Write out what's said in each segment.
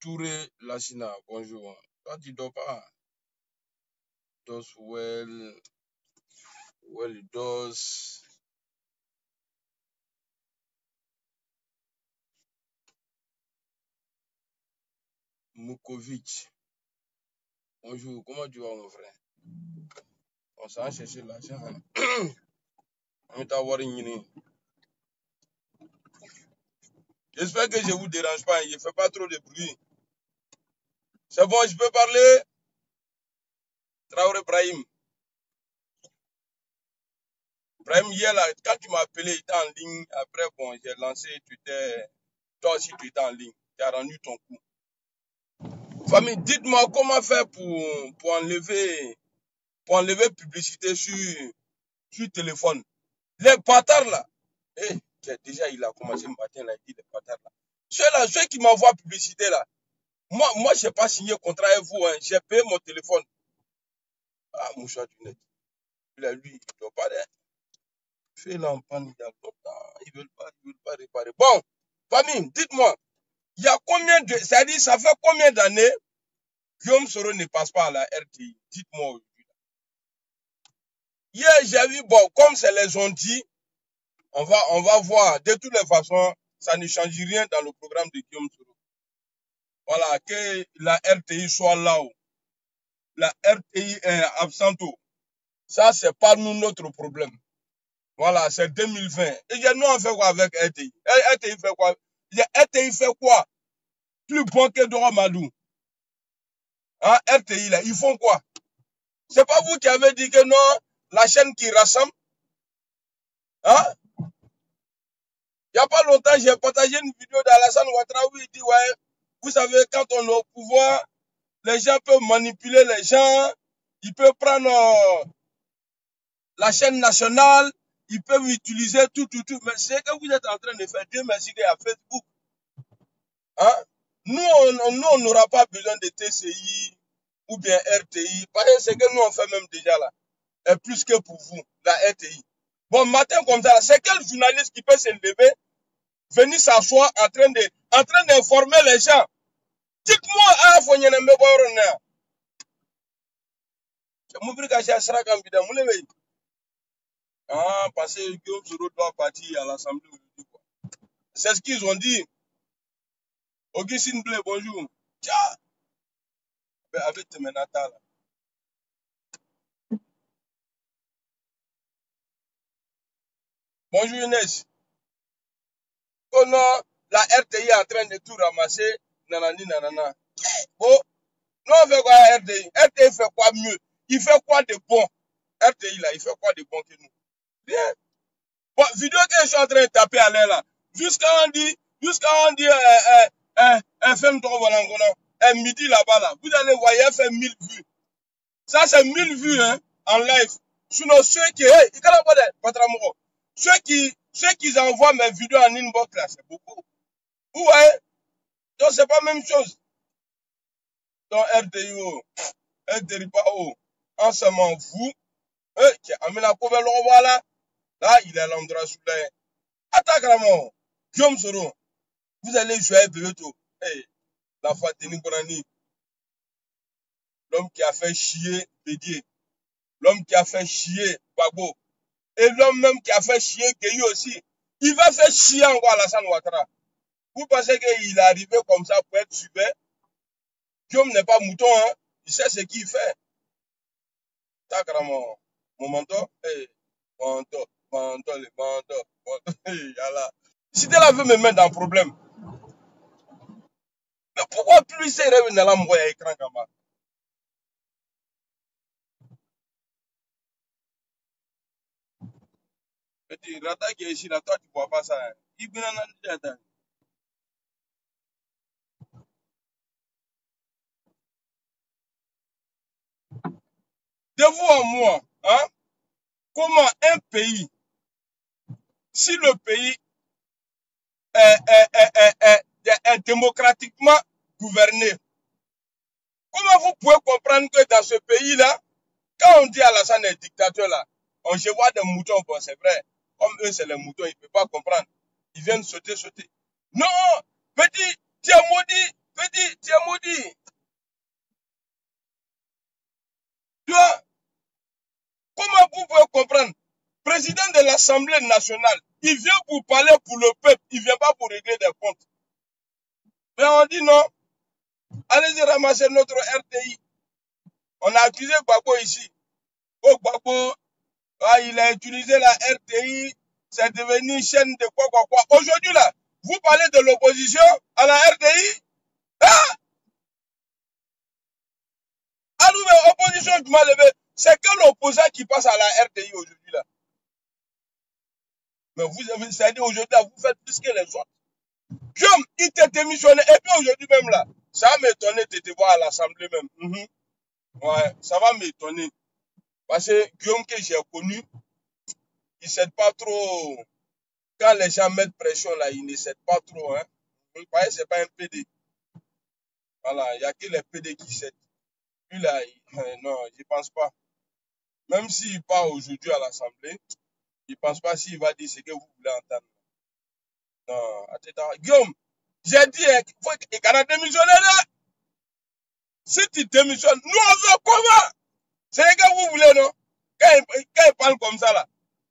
Touré Lassina, bonjour. Toi, tu dors pas. Does well does. Mukovic. Bonjour, comment tu vas, mon frère? On s'en chercher l'argent. On t'a voir une. J'espère que je ne vous dérange pas. Je ne fais pas trop de bruit. C'est bon, je peux parler? Traoré Brahim. Brahim, hier, là, quand tu m'as appelé, il était en ligne. Après, bon, j'ai lancé Twitter. Toi aussi, tu étais en ligne. Tu as rendu ton coup. Famille, dites-moi comment faire pour enlever publicité sur téléphone. Les bâtards là. Déjà, il a commencé le matin, là, il dit les bâtards là. Ceux qui m'envoient publicité là. Moi, je n'ai pas signé contrat avec vous. Hein. J'ai payé mon téléphone. Ah, mon chat du net. Lui, il ne doit pas d'air. Fais l'empanne, ils ne veulent pas réparer. Bon, famille, dites-moi, il y a combien de. C'est-à-dire, ça fait combien d'années Guillaume Soro ne passe pas à la RTI? Dites-moi aujourd'hui. Hier, j'ai vu, bon, comme c'est les ont dit, on va voir. De toutes les façons, ça ne change rien dans le programme de Guillaume Soro. Voilà, que la RTI soit là-haut. La RTI est absente. Ça, c'est pas nous notre problème. Voilà, c'est 2020. Et nous, on fait quoi avec RTI? RTI fait quoi? RTI fait quoi? Plus bon que Dora Madou. Hein, RTI, là, ils font quoi? C'est pas vous qui avez dit que non, la chaîne qui rassemble? Hein? Il n'y a pas longtemps, j'ai partagé une vidéo d'Alassane Ouattara où il dit, ouais, vous savez, quand on est au pouvoir, les gens peuvent manipuler les gens, ils peuvent prendre la chaîne nationale, ils peuvent utiliser tout. Mais c'est que vous êtes en train de faire, Dieu merci qu'il y a Facebook. Hein? Nous, on n'aura pas besoin de TCI ou bien RTI, parce que c'est que nous, on fait même déjà là. Et plus que pour vous, la RTI. Bon, matin comme ça, c'est quel journaliste qui peut se lever, venir s'asseoir en train d'informer les gens? Dites-moi, ah, faut y en avoir. Ah, parce que Guillaume Soro doit partir à l'Assemblée aujourd'hui. C'est ce qu'ils ont dit. Augustine Blé, bonjour. Tiens, avec Temenata là. Bonjour Inès. Oh non, la RTI est en train de tout ramasser. Nanani, nanana. Oh, non, on fait quoi à RTI? RTI fait quoi mieux? Il fait quoi de bon? RTI là, il fait quoi de bon que nous? Rien. Bon, vidéo que je suis en train de taper à l'air là. Jusqu'à on dit, FM midi là-bas là. Vous allez voir, il fait 1000 vues. Ça, c'est 1000 vues, hein, en live. Sinon, ceux qui envoient mes vidéos en inbox là, c'est beaucoup. Vous voyez? Donc, c'est pas la même chose. Donc, RDIO, RDIO, en ce moment, vous, qui a mis la couverture là, il est à l'endroit sous les. Attaque la mort. Guillaume Soro, vous allez jouer Bebeto. Hey, la fois Denis Borani, l'homme qui a fait chier Bédier, l'homme qui a fait chier Bagbo, et l'homme même qui a fait chier Gueye aussi. Il va faire chier encore Alassane Ouattara. Vous pensez qu'il est arrivé comme ça pour être super? Guillaume n'est pas mouton, hein. Il sait ce qu'il fait. Takra mon mentor, mentor, si tu la veux me mettre dans le problème, mais pourquoi plus c'est rêve dans la moya écran comme ça? Petit rata qui est ici, là, toi tu vois pas ça. Il vient dans de vous à moi, hein, comment un pays, si le pays est démocratiquement gouverné, comment vous pouvez comprendre que dans ce pays-là, quand on dit Alassane est dictateur là, on se voit des moutons, bon c'est vrai, comme eux c'est les moutons, ils ne peuvent pas comprendre. Ils viennent sauter. Non, petit, tu es maudit, Petit, tu es maudit. Tu vois, comment vous pouvez comprendre? Président de l'Assemblée nationale, il vient pour parler pour le peuple, il ne vient pas pour régler des comptes. Mais on dit non, allez-y ramasser notre RTI. On a accusé Gbagbo ici. Oh, Gbagbo, il a utilisé la RTI, c'est devenu chaîne de quoi. Aujourd'hui, là, vous parlez de l'opposition à la RTI? Ah! À nous, l'opposition du Malébé, c'est que l'opposant qui passe à la RTI aujourd'hui, là. Mais vous avez, c'est-à-dire aujourd'hui, vous faites plus que les autres. Guillaume, il t'a démissionné, et puis aujourd'hui même, là, ça va m'étonner de te voir à l'Assemblée même. Ouais, ça va m'étonner. Parce que Guillaume que j'ai connu, il ne cède pas trop. Quand les gens mettent pression là, il ne cède pas trop. Hein. Vous voyez, ce n'est pas un PD. Voilà, il n'y a que les PD qui cèdent. Lui là, non, je ne pense pas. Même s'il part aujourd'hui à l'Assemblée, je ne pense pas s'il va dire ce que vous voulez entendre. Non, attends. Guillaume, j'ai dit qu'il a démissionné là. Si tu démissionnes, nous on veut comment? C'est ce que vous voulez, non? Quand il parle comme ça là,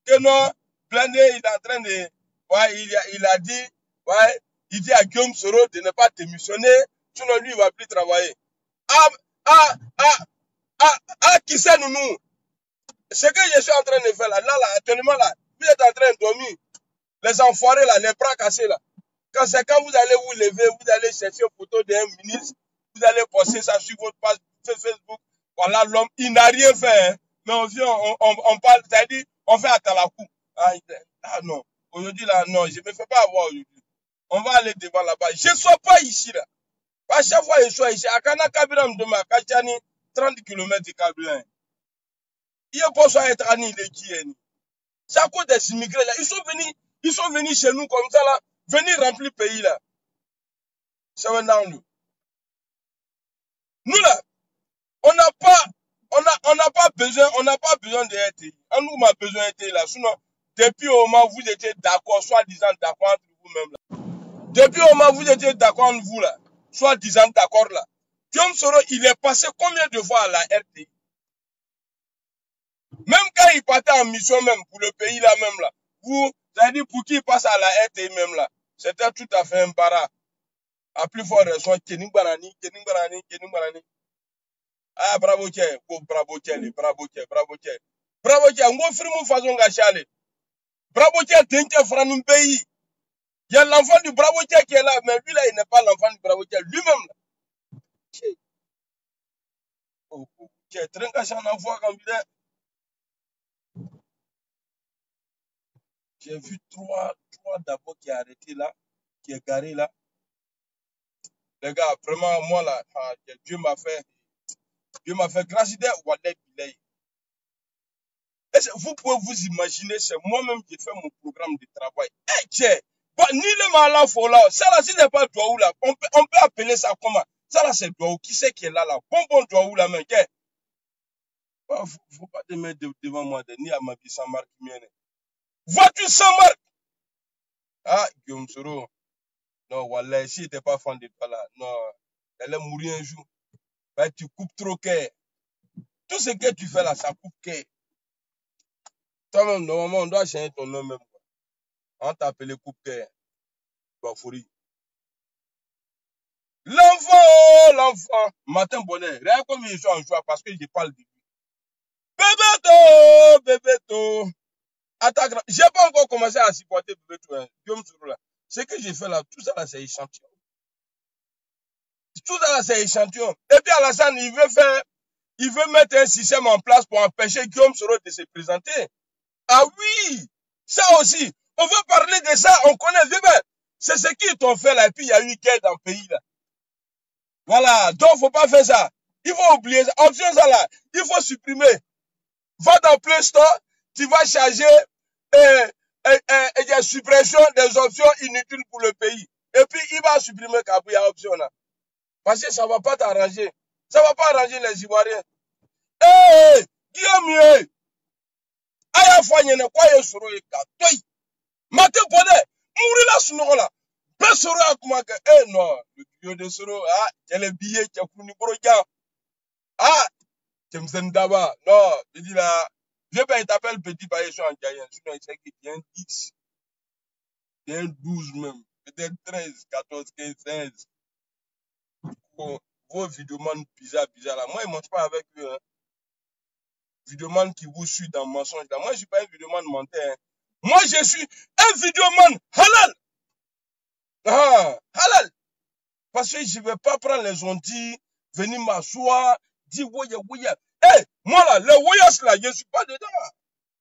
que non, Blindé, il est en train de. Ouais, il a dit, ouais, il dit à Guillaume Soro de ne pas démissionner, sinon lui, il ne va plus travailler. Qui c'est nous? Ce que je suis en train de faire là, actuellement là, vous êtes en train de dormir. Les enfoirés là, les bras cassés là. Quand vous allez vous lever, vous allez chercher une photo d'un ministre, vous allez poster ça sur votre page Facebook. Voilà, l'homme, il n'a rien fait. Hein. Mais on parle, c'est-à-dire, on fait à Talakou. Ah non, aujourd'hui là, non, je ne me fais pas avoir aujourd'hui. On va aller devant là-bas. Je ne suis pas ici là. À chaque fois, je suis ici. À Kana Kabiram de ma Kachani, 30 km de Kabiram. Il est pour ça être ani les qui est. C'est à cause des immigrés là. Ils sont venus chez nous comme ça là, venir remplir le pays là. C'est maintenant nous. Nous là, on n'a pas besoin de RTI. On nous a besoin de RTI là. Sinon, depuis au moment où vous étiez d'accord, soi-disant d'accord entre vous-même là. Depuis au moment où vous étiez d'accord entre vous là, soi-disant d'accord là. Guillaume Soro, il est passé combien de fois à la RTI? Même quand il partait en mission même pour le pays là même là, vous avez dit pour qui il passe à la RTI même là, c'était tout à fait un bara. À plus fort raison, Kening Banani. Ah, bravo, on firme façon gachale. Bravo, t'es franum pays. Il y a l'enfant du Bravo qui est là, mais lui là, il n'est pas l'enfant du Bravo lui-même là. Qui est très gâchant d'enfant comme il est. J'ai vu trois d'abord qui est arrêté là, qui est garé là. Les gars, vraiment, moi là, Dieu m'a fait grâce à Wallet Bilay. Vous pouvez vous imaginer, c'est moi-même qui ai fait mon programme de travail. Eh, tiens, ni le malin faut là, ça là, si n'est pas Douaou là, on peut appeler ça comment? Ça là, c'est Douaou. Qui c'est qui est là là? Bon Douaou là, mais qu'est? Faut pas te mettre devant moi, ni à ma vie sans marque. Voiture sans marque! Ah, Guillaume Soro. Non, voilà, si t'es pas fan de toi là, non, elle est mourir un jour. Ben, tu coupes trop cœur. Tout ce que tu fais là, ça coupe cœur. Toi-même, normalement, on doit changer ton nom même. On t'appelle coupe cœur. L'enfant, Martin Bonnet, regarde comme il est en joie parce que je parle de lui. Bébéto. Attends, j'ai pas encore commencé à supporter Bébéto. Hein. Ce que j'ai fait là, tout ça là, c'est échantillon. Tout ça là, c'est échantillon. Et puis Alassane, il veut mettre un système en place pour empêcher Guillaume Soro de se présenter. Ah oui, ça aussi. On veut parler de ça, on connaît. C'est ce qu'ils t'ont fait là, et puis il y a eu une guerre dans le pays là. Voilà, donc il ne faut pas faire ça. Il faut oublier ça. Option ça là, il faut supprimer. Va dans Play Store, tu vas charger la suppression des options inutiles pour le pays. Et puis il va supprimer Kabouya option là. Parce que ça ne va pas t'arranger. Ça ne va pas arranger les Ivoiriens. Eh, Guillaume, Aya Fanyene, quoi est sur le cas? Toi, Maté Bonnet, mourir là, ce là. Plein Soro à comment que, eh non, le bio de Soro, ah, il y a les billets, il y a Kouni Broja. Ah, Tchemsen Daba. Non, je dis là, viens pas, il t'appelle Petit Bayecho en Gaïen. Sinon, il sait qu'il y a un 10, il y a un 12 même. Peut-être 13, 14, 15, 16. Vos vidéomans bizarres là. Moi, ils ne montent pas avec eux. Hein. Vidéoman qui vous suit dans le mensonge là. Moi, je ne suis pas un vidéoman menteur. Hein. Moi, je suis un vidéoman halal. Ah, halal. Parce que je ne vais pas prendre les ondits, venir m'asseoir, dire woya woya. Eh, moi là, les woyas là, je ne suis pas dedans.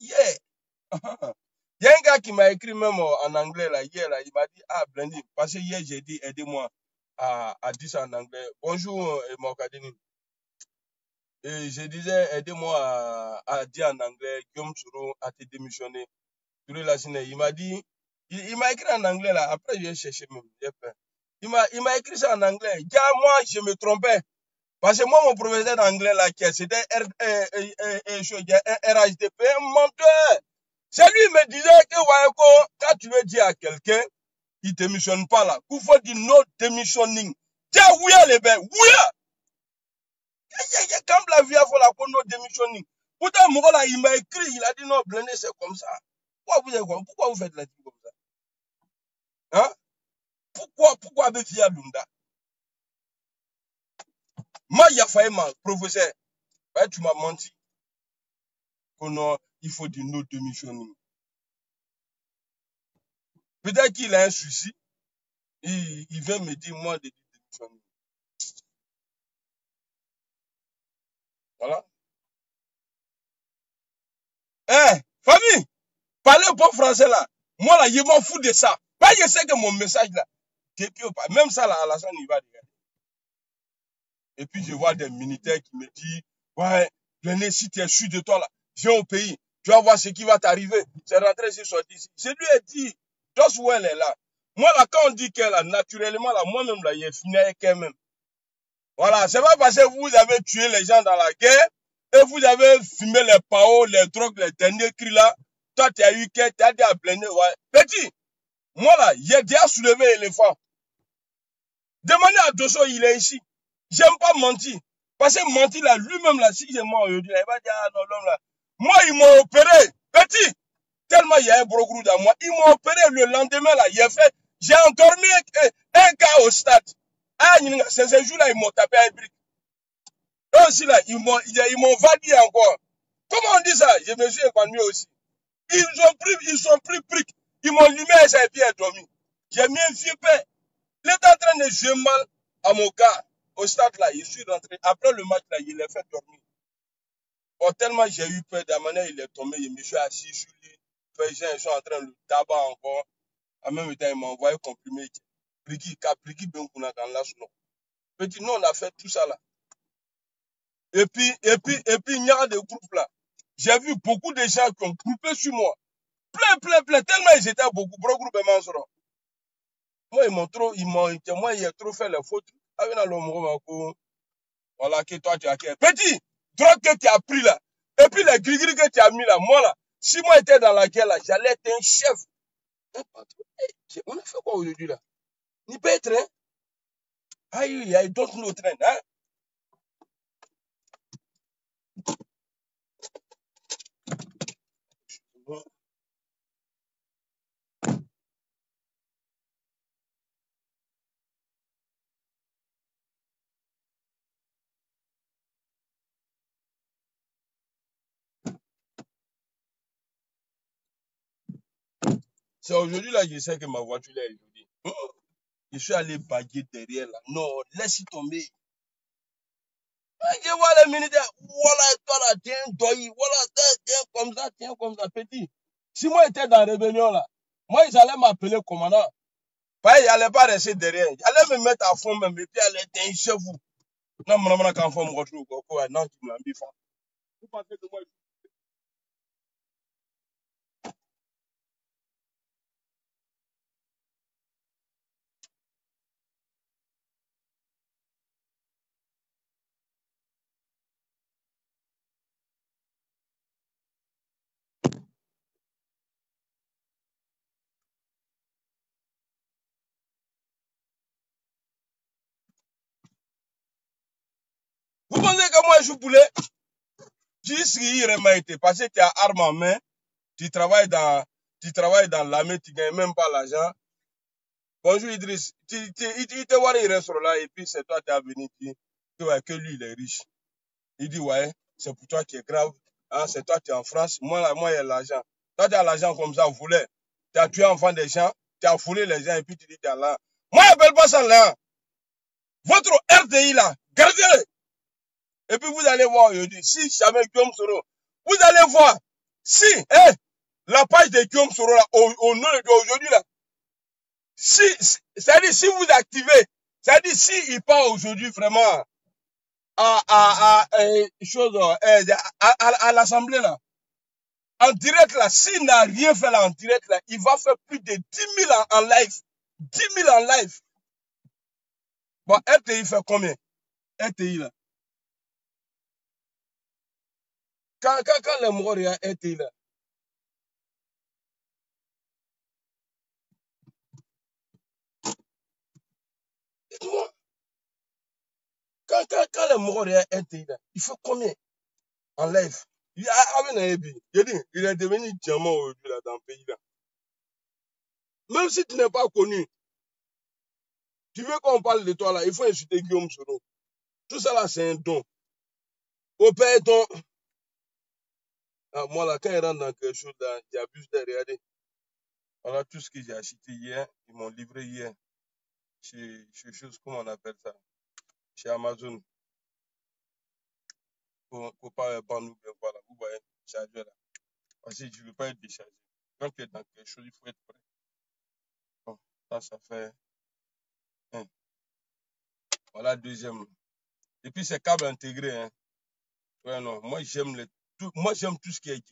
Yeah. Il y a un gars qui m'a écrit même en anglais là, hier là, il m'a dit, ah, Blendy, parce que hier j'ai dit, aidez-moi à dire ça en anglais. Bonjour, Mokadini. Et je disais, aidez-moi à dire en anglais, Guillaume Soro a été démissionné. Il m'a dit, il m'a écrit en anglais là, après j'ai cherché même, j'ai fait. Il m'a écrit ça en anglais. Gars, moi, je me trompais. Parce que moi, mon professeur d'anglais là, c'était RHDP, un menteur. C'est lui qui me disait que, ouais, quand tu veux dire à quelqu'un, il ne démissionne pas là. Il faut dire no démissionning. Tiens, oui, les ben, oui. Quand la vie a fait la no démissionning. Pourtant, mon là, il m'a écrit, il a dit non, Blendé, c'est comme ça. Pourquoi vous faites la vie comme ça? Hein? Pourquoi avec Via Lunda? Moi, il a failli ma professeur. Ouais, tu m'as menti. Non, il faut dire no démissionning. Peut-être qu'il a un souci. Il vient me dire, moi, de démissionner. Voilà. Eh, famille, parlez bon français là. Moi là, je m'en fous de ça. Pas je sais que mon message là, même ça là, à la fin, il va regarder. Et puis je vois des militaires qui me disent, ouais, René, si tu es sûr de toi là, viens au pays. Tu vas voir ce qui va t'arriver. C'est rentré sur sorti ici. Je lui ai dit, just où elle est là. Moi là, quand on dit qu'elle a naturellement là, moi-même là, j'ai fini avec elle-même. Voilà, c'est pas parce que vous avez tué les gens dans la guerre et vous avez fumé les paos, les drogues, les derniers cris là. Toi, tu as eu qu'un, tu as dit à blender. Ouais. Petit, moi là, j'ai déjà soulevé l'éléphant. Demandez à Dosso, il est ici. J'aime pas mentir. Parce que mentir là, lui-même là, si j'ai mort aujourd'hui, il va dire, ah non, l'homme là. Moi, ils m'ont opéré. Petit, tellement il y a un brogrou dans moi. Ils m'ont opéré le lendemain là. J'ai endormi un gars au stade. Ah, ces jours-là, ils m'ont tapé un brique. Eux aussi là, ils m'ont validé encore. Comment on dit ça? Je me suis épanoui aussi. Ils sont pris briques. Ils m'ont limé et ça a été dormi. J'ai mis un vieux père. Il est en train de jouer mal à mon gars. Au stade là, je suis rentré. Après le match là, il l'a fait dormir. Bon, tellement j'ai eu peur, d'amener, il est tombé, je me suis assis sur lui. Les gens sont en train de le tabac encore. En même temps, il m'a envoyé comprimer. Petit, non, on a fait tout ça là. Et puis, il y a des groupes là. J'ai vu beaucoup de gens qui ont groupé sur moi. Plein. Tellement ils étaient beaucoup. Gros groupe moi, moi, il a trop fait les fautes. Voilà, que toi, tu as petit, drogue que tu as pris là. Et puis les gris que tu as mis là. Moi là, si moi j'étais dans la guerre là, j'allais être un chef. On a fait quoi aujourd'hui là? Ni pas être, hein? Aïe, don't know train, hein? C'est aujourd'hui là, je sais que ma voiture là est aujourd'hui. Je suis allé baguer derrière là. Non, laisse tomber. Je vois les militaires. Voilà, toi là, tiens, doyi. Voilà, tiens comme ça, petit. Si moi j'étais dans la rébellion là, moi ils allaient m'appeler commandant. Pas, il n'allait pas rester derrière. Il allait me mettre à fond même. Et puis, il allait être chez vous. Non, je quand on me retrouve. Non, tu m'as mis fort. Vous pensez que moi, Vous pensez que moi, je voulais parce que tu as arme en main, tu travailles dans l'armée, tu ne gagnes même pas l'argent. Bonjour Idriss, il te voit, il reste là, et puis c'est toi qui es venu, tu vois que lui, il est riche. Il dit, ouais, c'est pour toi qui est grave. Hein, c'est toi qui es en France, moi, il y a l'argent. Toi, tu as l'argent comme ça, vous voulez. Tu as tué enfant des gens, tu as foulé les gens, et puis tu dis, tu es là. Moi, je n'appelle pas ça là. Votre RTI là, gardez-le. Et puis vous allez voir aujourd'hui, si jamais Guillaume Soro, vous allez voir, si, la page de Guillaume Soro là, au nom d'aujourd'hui là, si, c'est-à-dire si vous activez, c'est-à-dire si il part aujourd'hui vraiment à l'Assemblée là, en direct là, s'il n'a rien fait là en direct là, il va faire plus de 10 000 en live. 10 000 en live. Bon, RTI fait combien? RTI là. Quand les morts il y a RTI là. Dites-moi, quand les morts il y a RTI là, il fait combien en live? Il est devenu diamant aujourd'hui là dans le pays là. Même si tu n'es pas connu, tu veux qu'on parle de toi là, il faut insulter Guillaume Soro. Tout ça là, c'est un don. Au père don. Ah, moi là, quand il rentre dans quelque chose là, j'abuse de regarder. Voilà tout ce que j'ai acheté hier, ils m'ont livré hier. Chez chose, comment on appelle ça? Chez Amazon. Pour pas nous bien voilà. Vous voyez, chargeur là. Parce que je ne veux pas être déchargé. Quand tu es dans quelque chose, il faut être prêt. Bon, ça fait un. Voilà, deuxième. Et puis c'est câble intégré, hein. Ouais, non. Moi, j'aime tout ce qui est.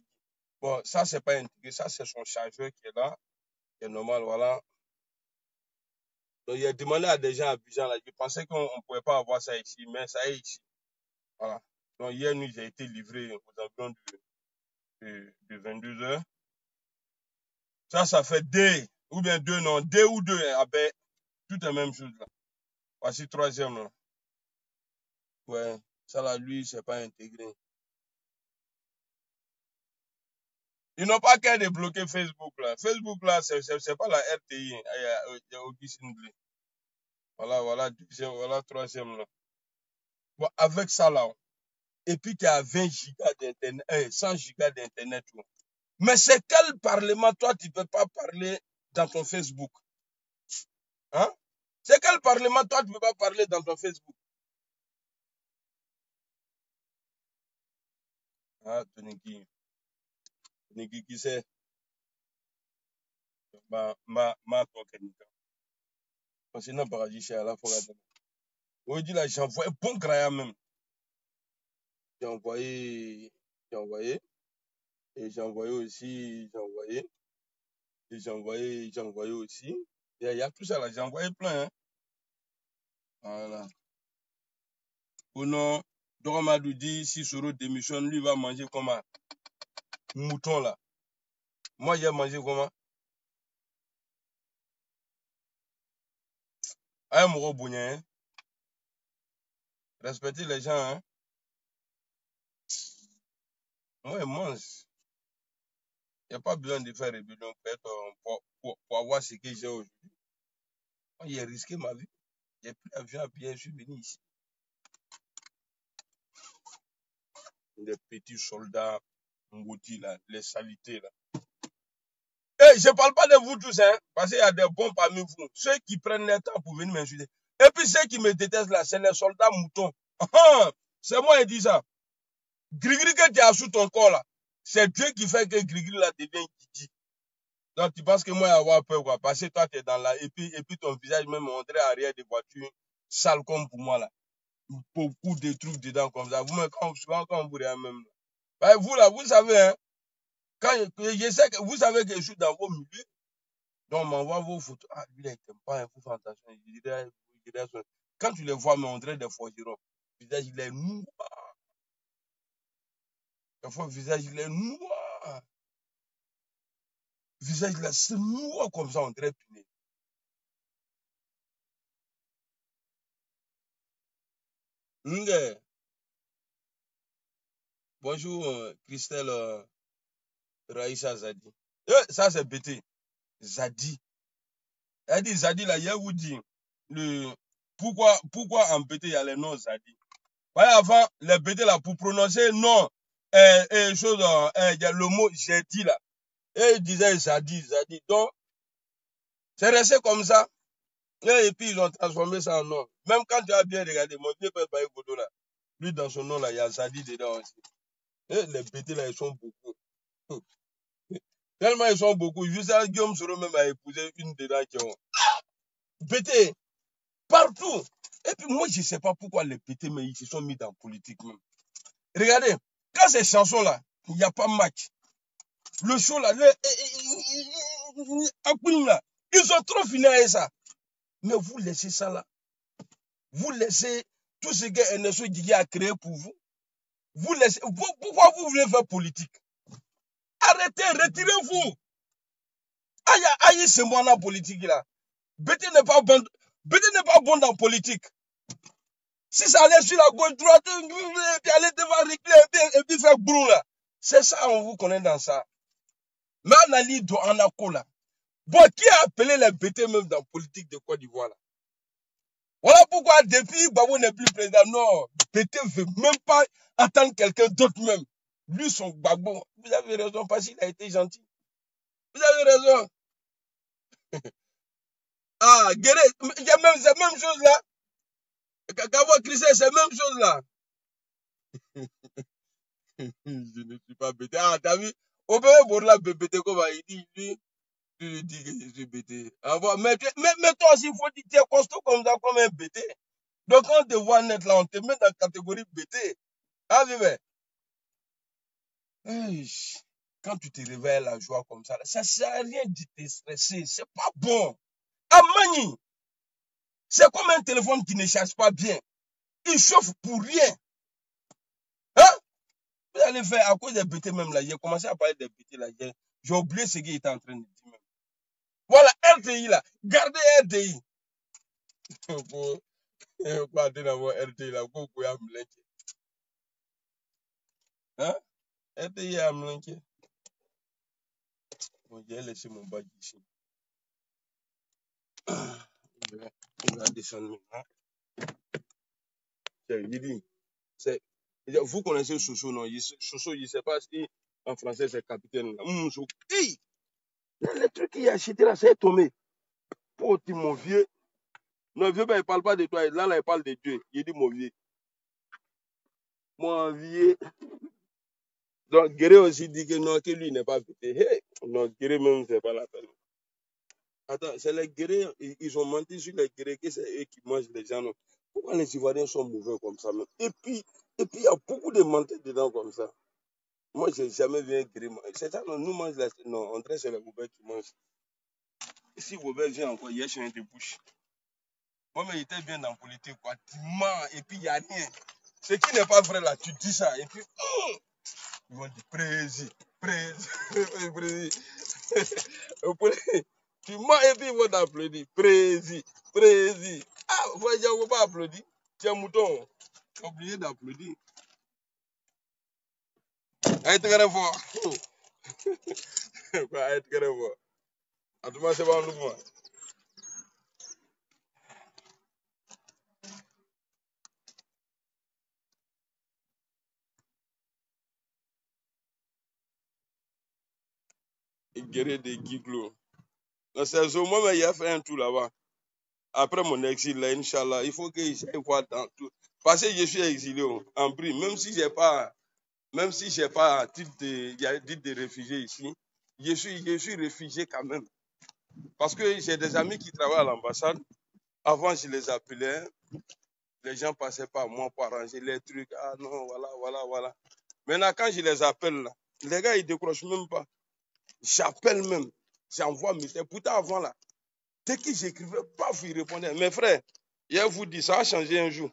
Bon, ça, c'est pas intégré. Ça, c'est son chargeur qui est là. Qui est normal, voilà. Donc, il a demandé à des gens abusants, là. Je pensais qu'on ne pouvait pas avoir ça ici, mais ça est ici. Voilà. Donc, hier nuit, j'ai été livré aux environs de 22 heures. Ça fait deux, ou bien deux, non, deux ou deux, hein, ben, tout la même chose, là. Voici troisième, là. Ouais. Ça, là, lui, c'est pas intégré. Ils n'ont pas qu'à débloquer Facebook, là. Facebook, là, c'est pas la RTI, il y a Augustin Blé. Voilà, deuxième, voilà, troisième, là. Bon, avec ça, là, et puis tu as 20 gigas d'internet, 100 gigas d'internet. Mais c'est quel parlement, toi, tu ne peux pas parler dans ton Facebook? Hein? C'est quel parlement, toi, tu ne peux pas parler dans ton Facebook? Ah, Toniki qui c'est? Toi, Kenika. Parce que non, pas chez à la fois. Aujourd'hui, là, j'ai envoyé bon craya même. J'ai envoyé, et j'ai envoyé aussi, j'ai envoyé aussi. Il y a tout ça là, j'ai envoyé plein, hein. Voilà. Au nom, Doromadou dit, si Soro démissionne, lui va manger comme un mouton là. Moi, j'ai mangé comment? Un mot bougné, hein. Respectez les gens, hein. Moi, je mange. Il n'y a pas besoin de faire rébellion pour avoir ce que j'ai aujourd'hui. Moi, j'ai risqué ma vie. J'ai pris l'avion à pied, je suis venu ici. Les petits soldats, Mbouti, là, les salités, là. Je ne parle pas de vous tous, hein, parce qu'il y a des bons parmi vous. Ceux qui prennent le temps pour venir m'insulter. Et puis ceux qui me détestent là, c'est les soldats moutons. C'est moi qui dis ça. Grigri que tu as sous ton corps là, c'est Dieu qui fait que Grigri là devient Gigi. Donc tu penses que moi avoir peur quoi, parce que toi tu es dans là, et puis ton visage même montré arrière des voitures, sale comme pour moi là. Beaucoup de trucs dedans comme ça. Vous me souvent quand vous regardez même là. Ben, vous là, vous savez, hein, quand je sais que vous savez que je suis dans vos milieux, donc on m'envoie vos photos. Ah, lui là, il t'aime pas, il faut faire attention. Quand tu les vois, mais on dirait des forgerons. Le visage il est noir. Parfois, le visage il est noir. Le visage là, c'est noir comme ça, on dirait punaise. Bonjour, Christelle Raïssa Zadi. Ça, c'est BT. Zadi. Elle dit Zadi, là, hier vous dit, pourquoi en BT, il y a les noms Zadi. Voyez, avant, les BT, là, pour prononcer non, il y a le mot j'ai dit, là. Et il disait Zadi. Donc, c'est resté comme ça. Et puis, ils ont transformé ça en nom. Même quand tu as bien regardé, mon vieux père Baye Kodo, là, lui, dans son nom, là, il y a Zadi dedans aussi. Et les BT, là, ils sont beaucoup. Tellement ils sont beaucoup. Juste à Guillaume Soro même a épousé une dedans qui ont. BT, partout. Et puis moi, je ne sais pas pourquoi les BT, mais ils se sont mis dans la politique même. Regardez, quand ces chansons-là, il n'y a pas match. Le show là, ils ont trop fini avec ça. Mais vous laissez ça là. Vous laissez tout ce que NSO Digi a créé pour vous. Vous laissez. Pourquoi vous voulez faire politique? Arrêtez, retirez-vous. Aïe, c'est moi la politique là. BT n'est pas bon. BT n'est pas bon dans la politique. Si ça allait sur la gauche, droite, puis aller devant reculer et puis faire brou là. C'est ça, on vous connaît dans ça. Mais on a dit en accord là. Bon, qui a appelé les BT même dans la politique de Côte d'Ivoire là? Voilà pourquoi depuis Babou n'est plus président. Non, BT ne veut même pas attendre quelqu'un d'autre même. Lui, son Gbagbo. Vous avez raison, parce qu'il a été gentil. Vous avez raison. Ah, Guéré, c'est la même chose là. Kabo Christian, c'est la même chose là. Je ne suis pas BT. Ah, t'as vu? Au bébé Bourla, BT, comme il dit, lui dis que je suis BT. Ah, bon, mais toi aussi, il faut dire, tu es costaud comme ça, comme un BT. Donc, quand on te voit net là, on te met dans la catégorie BT. Ah, bébé. Quand tu te réveilles la joie comme ça ne sert à rien de te stresser. C'est pas bon. Amani, c'est comme un téléphone qui ne charge pas bien. Il chauffe pour rien. Hein? Vous allez faire, à cause des BT même là, j'ai commencé à parler des BT là, j'ai oublié ce qu'il était en train de dire même. Voilà, RTI là, gardez RTI. Pour aller dans mon RTI là, vous pouvez me linker. Hein? RTI à me linker. Bon, j'ai laissé mon badge ici. On va descendre maintenant. Il dit, vous connaissez Soso, non? Soso, je ne sais pas si en français c'est capitaine. Hey! Le truc qu'il a acheté là, c'est tombé. Pour mon vieux. Mon vieux, ben, il ne parle pas de toi. Là, il parle de Dieu. Il dit mon vieux. Mon vieux. Donc, Guéré aussi dit que non, que lui n'est pas pété. Hey! Non, Guéré même, c'est pas la peine. Attends, c'est les Guérés, ils ont menti sur les Guérés, que c'est eux qui mangent les gens. Non? Pourquoi les Ivoiriens sont mauvais comme ça même? Et puis, il y a beaucoup de mentés dedans comme ça. Moi, je n'ai jamais vu un Guéré manger. C'est ça, non, nous mangeons les... Non, on dirait que c'est les Wobé qui mangent. Si Wobé vient encore, il y a un de bouche. Moi, mais il était bien dans la politique, quoi. Tu mens, et puis il n'y a rien. Ce qui n'est pas vrai, là, tu dis ça, et puis... ils vont dire, président. Tu mens, et puis ils vont t'applaudir. Président. Ah, il ne faut pas applaudir. Tu es un mouton. Tu es obligé d'applaudir. Être très fort. Être très fort. En tout cas, c'est pas un mouvement. Guérir des Guiglo. C'est au moment où il a fait un tour là-bas. Après mon exil, là, Inch'Allah, il faut que j'aille voir dans tout. Parce que je suis exilé en prix, même si je n'ai pas titre de réfugié ici, je suis réfugié quand même. Parce que j'ai des amis qui travaillent à l'ambassade. Avant, je les appelais. Les gens passaient par moi pour arranger les trucs. Ah non, voilà. Maintenant, quand je les appelle, là, les gars, ils ne décrochent même pas. J'appelle même. J'envoie mes messages. Pourtant, avant, là, dès que j'écrivais, paf, ils répondaient. Mes frères, je vous dis, ça a changé un jour.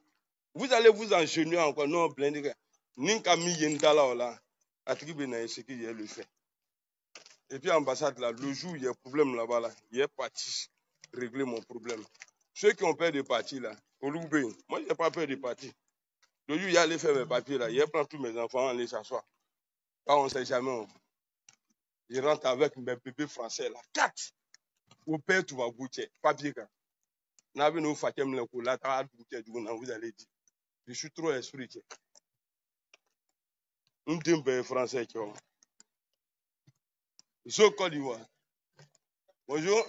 Vous allez vous engenouiller encore. Non, blindé. Ninkami Yendala, là. Attribué ce que j'ai le fait. Et puis, ambassade, là, le jour où il y a un problème là-bas, là, il est parti régler mon problème. Ceux qui ont peur de partir, là, au Loubé, moi, je n'ai pas peur de partir. Le jour où il allait faire mes papiers, là, il prend tous mes enfants, on allait s'asseoir. Quand on ne sait jamais, je rentre avec mes bébés français, là, 4. Au père, tu vas goûter. Papier, quand. Vous allez dire. Je suis trop esprit. Un timbre français, tu vois. Je suis Côte d'Ivoire. Bonjour.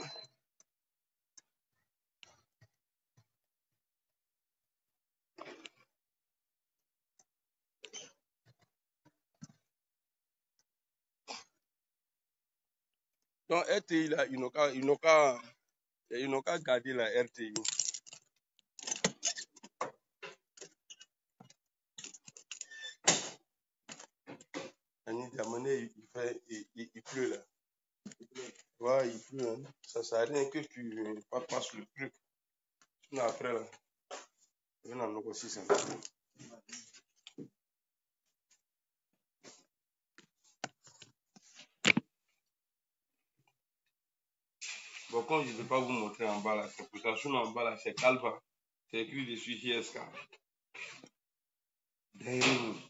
Donc, RTI, là, ils n'ont qu'à garder la RTI. Il pleut là. Ouais, il pleut. Hein. Ça ne sert à rien que tu passes le truc. Sinon, après, là, je vais en négocier ça. Bon, comme je ne vais pas vous montrer en bas là, c'est pour ça. Sinon, en bas là, c'est Calva. C'est écrit dessus JSK. Damn.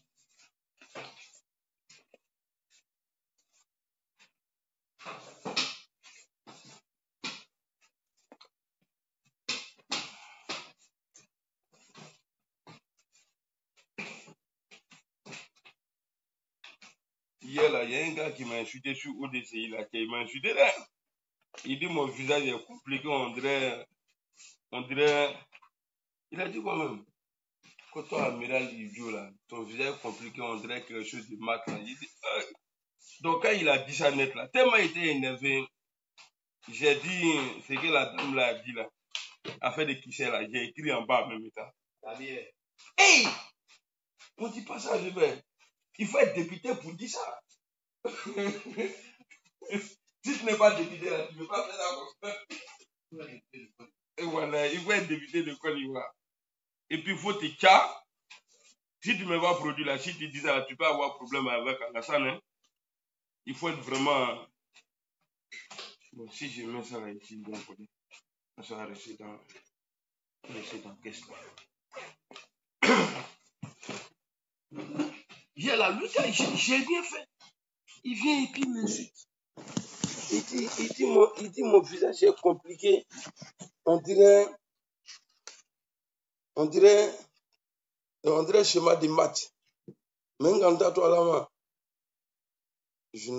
Hier, là, il y a un gars qui m'a insulté sur ODCI, là, qui m'a insulté là. Il dit mon visage est compliqué, on dirait. Il a dit quoi même? Quand toi, amiral idiot, là, ton visage est compliqué, on dirait quelque chose de mat, là. Il dit, donc, quand il a dit ça net, là, tellement il était énervé, j'ai dit ce que la dame là a dit, là, a fait des clichés, là. J'ai écrit en bas en même temps. Hey! On dit pas ça, je vais. Il faut être député pour dire ça. Si tu n'es pas député, là, tu ne peux pas faire ça. Et voilà, il faut être député de Côte d'Ivoire. Et puis, il faut te tchar. Si tu ne me vas produire là, si tu dis ça, tu peux avoir problème avec Alassane. Hein. Il faut être vraiment. Bon, si je mets ça là ici, donc, ça va rester dans caisse là. J'ai là, lui, j'ai bien fait. Il vient et puis il m'insulte. Il dit mon visage est compliqué. On dirait schéma de maths. Même quand tu as la main, je